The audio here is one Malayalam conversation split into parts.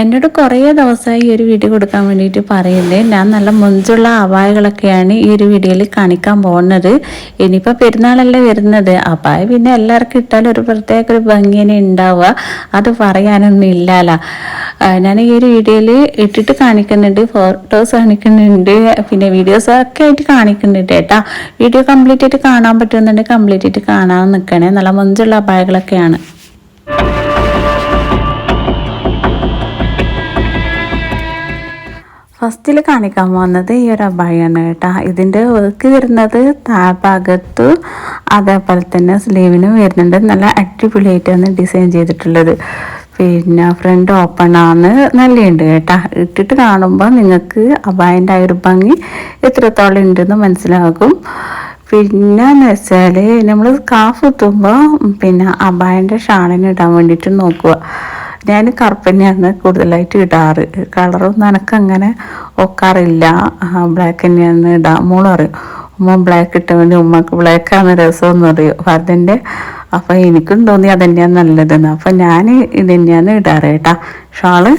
എന്നോട് കുറേ ദിവസമായി ഈ ഒരു വീഡിയോ കൊടുക്കാൻ വേണ്ടിയിട്ട് പറയുന്നത്. ഞാൻ നല്ല മുഞ്ചുള്ള അപായകളൊക്കെയാണ് ഈ ഒരു വീഡിയോയിൽ കാണിക്കാൻ പോകുന്നത്. ഇനിയിപ്പോൾ പെരുന്നാളല്ലേ വരുന്നത്, അപായ പിന്നെ എല്ലാവർക്കും ഇട്ടാലും ഒരു പ്രത്യേക ഒരു ഭംഗിനെ ഉണ്ടാവുക, അത് പറയാനൊന്നും ഇല്ലല്ലോ. ഞാൻ ഈ ഒരു വീഡിയോയിൽ ഇട്ടിട്ട് കാണിക്കുന്നുണ്ട്, ഫോട്ടോസ് കാണിക്കുന്നുണ്ട്, പിന്നെ വീഡിയോസ് ഒക്കെ ആയിട്ട് കാണിക്കുന്നുണ്ട് കേട്ടോ. വീഡിയോ കംപ്ലീറ്റ് ആയിട്ട് കാണാൻ പറ്റുന്നുണ്ട്, കംപ്ലീറ്റ് ആയിട്ട് കാണാൻ നിൽക്കണേ. നല്ല മുഞ്ചുള്ള അപായകളൊക്കെയാണ്. ഫസ്റ്റിൽ കാണിക്കാൻ പോകുന്നത് ഈ ഒരു അബായാണ് കേട്ടോ. ഇതിൻ്റെ വർക്ക് വരുന്നത് താഴ്ഭാഗത്തു അതേപോലെ തന്നെ സ്ലീവിനും വരുന്നുണ്ട്. നല്ല അടിപൊളിയായിട്ടാണ് ഡിസൈൻ ചെയ്തിട്ടുള്ളത്. പിന്നെ ഫ്രണ്ട് ഓപ്പൺ ആണ്, നല്ലുണ്ട് കേട്ടോ. ഇട്ടിട്ട് കാണുമ്പോൾ നിങ്ങൾക്ക് അബായൻ്റെ ആ ഒരു ഭംഗി എത്രത്തോളം ഉണ്ടെന്ന് മനസ്സിലാകും. പിന്നെ എന്ന് വെച്ചാൽ നമ്മൾ സ്കാർഫ് എത്തുമ്പോൾ പിന്നെ അബായൻ്റെ ഷാളിന് ഇടാൻ വേണ്ടിയിട്ട് നോക്കുക. ഞാൻ കറുപ്പ് തന്നെയാണ് കൂടുതലായിട്ട് ഇടാറ്. കളറൊന്നും എനക്കങ്ങനെ ഒക്കാറില്ല, ബ്ലാക്ക് തന്നെയാണ് ഇടാം. മോള് പറയും ഉമ്മ ബ്ലാക്ക് ഇട്ട വേണ്ടി ഉമ്മക്ക് ബ്ലാക്കാണ് രസമെന്ന് പറയും അതിൻ്റെ. അപ്പം എനിക്കും തോന്നി അതന്നെയാണ് നല്ലതെന്ന്. അപ്പം ഞാൻ ഇത് തന്നെയാണ് ഇടാറ് കേട്ടാ ഷാള്.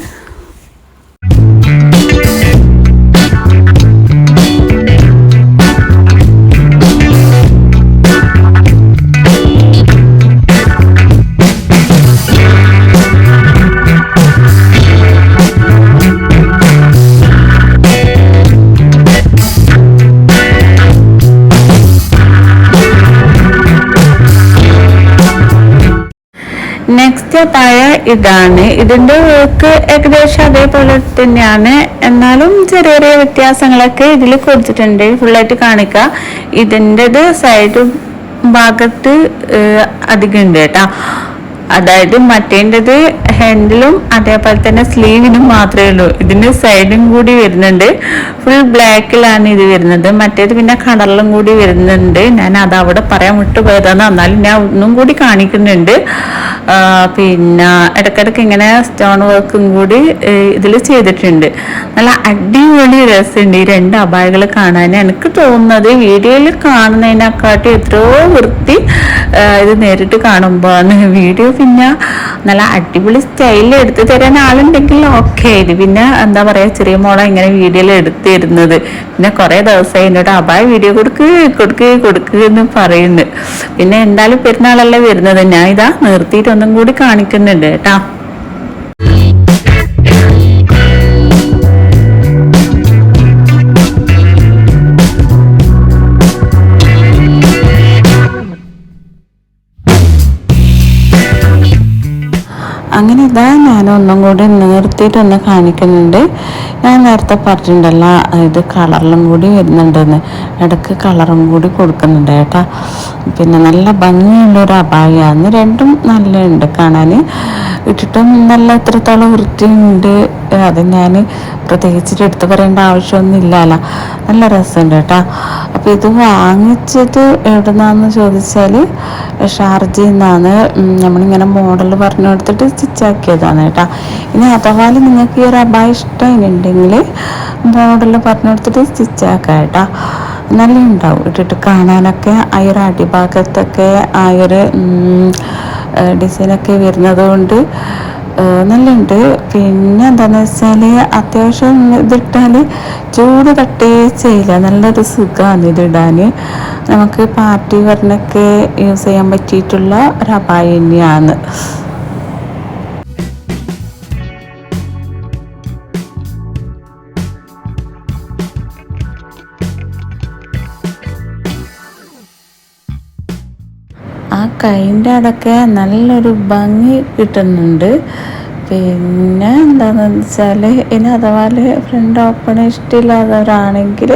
നെക്സ്റ്റ് താഴ ഇതാണ്. ഇതിൻ്റെ വർക്ക് ഏകദേശം അതേപോലെ തന്നെയാണ്, എന്നാലും ചെറിയ ചെറിയ വ്യത്യാസങ്ങളൊക്കെ ഇതിൽ കൊടുത്തിട്ടുണ്ട്. ഫുള്ളായിട്ട് കാണിക്കുക. ഇതിൻ്റെത് സൈഡ് ഭാഗത്ത് അധികം ഉണ്ട് കേട്ടോ. അതായത് മറ്റേൻ്റെത് ഹാൻഡിലും അതേപോലെ തന്നെ സ്ലീവിനും മാത്രമേ ഉള്ളൂ. ഇതിൻ്റെ സൈഡും കൂടി വരുന്നുണ്ട്. ഫുൾ ബ്ലാക്കിലാണ് ഇത് വരുന്നത്. മറ്റേത് പിന്നെ കളറിലും കൂടി വരുന്നുണ്ട്. ഞാൻ അത് അവിടെ പറയാൻ വിട്ടുപോയതാണ്, എന്നാലും ഞാൻ ഒന്നും കൂടി കാണിക്കുന്നുണ്ട്. പിന്നെ ഇടയ്ക്കിടയ്ക്ക് ഇങ്ങനെ സ്റ്റോൺ വർക്കും കൂടി ഇതിൽ ചെയ്തിട്ടുണ്ട്. നല്ല അടിപൊളി രസമുണ്ട് ഈ രണ്ട് അബായകൾ കാണാൻ. എനിക്ക് തോന്നുന്നത് വീഡിയോയിൽ കാണുന്നതിനെക്കാട്ടി എത്രയോ വൃത്തി ഇത് നേരിട്ട് കാണുമ്പോഴാണ്. വീഡിയോ പിന്നെ നല്ല അടിപൊളി സ്റ്റൈലിൽ എടുത്തു തരാൻ ആളുണ്ടെങ്കിൽ ഓക്കെ. ഇത് പിന്നെ എന്താ പറയുക, ചെറിയ മോളെ ഇങ്ങനെ വീഡിയോയിൽ എടുത്തു തരുന്നത്. പിന്നെ കുറേ ദിവസമായി എന്നോട് അബായ വീഡിയോ കൊടുക്കുക എന്ന് പറയുന്നു. പിന്നെ എന്തായാലും പെരുന്നാളല്ലേ വരുന്നത്, ഞാൻ ഇതാ നിർത്തിയിട്ട് ഒന്നും കൂടി കാണിക്കുന്നുണ്ട് കേട്ടോ. അങ്ങനെ ഇതാ ഞാൻ ഒന്നും കൂടി നിർത്തിയിട്ടൊന്ന് കാണിക്കുന്നുണ്ട്. ഞാൻ നേരത്തെ പറഞ്ഞിട്ടുണ്ടല്ലോ ഇത് കളറിലും കൂടി വരുന്നുണ്ടെന്ന്, ഇടയ്ക്ക് കളറും കൂടി കൊടുക്കുന്നുണ്ട് കേട്ടോ. പിന്നെ നല്ല ഭംഗിയുള്ളൊരു അബായാണ്. രണ്ടും നല്ലുണ്ട് കാണാൻ, ഇട്ടിട്ടും നല്ല എത്രത്തോളം വൃത്തിയുണ്ട്. അത് ഞാൻ പ്രത്യേകിച്ചിട്ട് എടുത്ത് പറയേണ്ട ആവശ്യമൊന്നും ഇല്ലല്ലോ. നല്ല രസമുണ്ട് കേട്ടോ. അപ്പോൾ ഇത് വാങ്ങിച്ചത് എവിടെ നിന്നാന്ന് ചോദിച്ചാൽ ഷാർജയിൽ നിന്നാണ്. നമ്മളിങ്ങനെ മോഡൽ പറഞ്ഞു കൊടുത്തിട്ട് സ്റ്റിച്ചാക്കിയതാണ് കേട്ടോ. ഇനി അഥവാ നിങ്ങൾക്ക് ഈ ഒരു അബായ ഇഷ്ടമുണ്ടെങ്കിൽ മോഡൽ പറഞ്ഞു കൊടുത്തിട്ട് സ്റ്റിച്ചാക്കാം കേട്ടോ. നല്ല ഉണ്ടാവും ഇട്ടിട്ട് കാണാനൊക്കെ. ആ ഒരു അടിഭാഗത്തൊക്കെ ആ ഒരു ഡിസൈനൊക്കെ വരുന്നത് കൊണ്ട് നല്ലുണ്ട്. പിന്നെ എന്താണെന്ന് വെച്ചാൽ അത്യാവശ്യം ഇതിട്ടാൽ ചൂട് തട്ടേ ചെയ്യില്ല, നല്ലൊരു സുഖമാണ് ഇതിടാൻ. നമുക്ക് പാർട്ടി വെയറിനൊക്കെ യൂസ് ചെയ്യാൻ പറ്റിയിട്ടുള്ള ഒരു അബായ തന്നെയാണ്. ആ കൈൻ്റെ അടക്കെ നല്ലൊരു ഭംഗി കിട്ടുന്നുണ്ട്. പിന്നെ എന്താണെന്ന് വെച്ചാൽ ഇനി അഥവാ ഫ്രണ്ട് ഓപ്പൺ ഇഷ്ടമില്ലാത്തവരാണെങ്കിൽ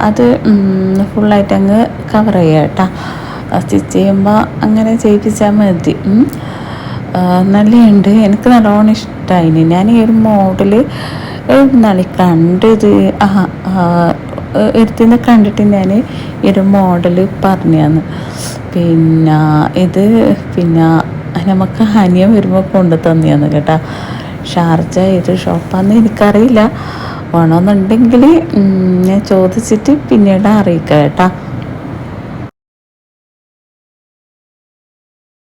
അത് ഫുള്ളായിട്ട് അങ്ങ് കവർ ചെയ്യുക കേട്ടോ. സ്റ്റിച്ച് ചെയ്യുമ്പോൾ അങ്ങനെ ചെയ്യിപ്പിച്ചാൽ മതി. നല്ലുണ്ട്, എനിക്ക് നല്ലോണം ഇഷ്ടമായി. ഞാൻ ഈ ഒരു മോഡൽ നാളെ കണ്ടത് എടുത്തുനിന്ന് കണ്ടിട്ട് ഞാൻ ഈ ഒരു മോഡൽ പറഞ്ഞാന്ന്. പിന്നെ ഇത് പിന്നെ നമുക്ക് ഹനിയ വരുമ്പോൾ കൊണ്ടു തന്നെയാണ് കേട്ടോ. ഷാർജ ഏത് ഷോപ്പാന്ന് എനിക്കറിയില്ല. വേണമെന്നുണ്ടെങ്കിൽ ഞാൻ ചോദിച്ചിട്ട് പിന്നീട് അറിയിക്കാം കേട്ടോ.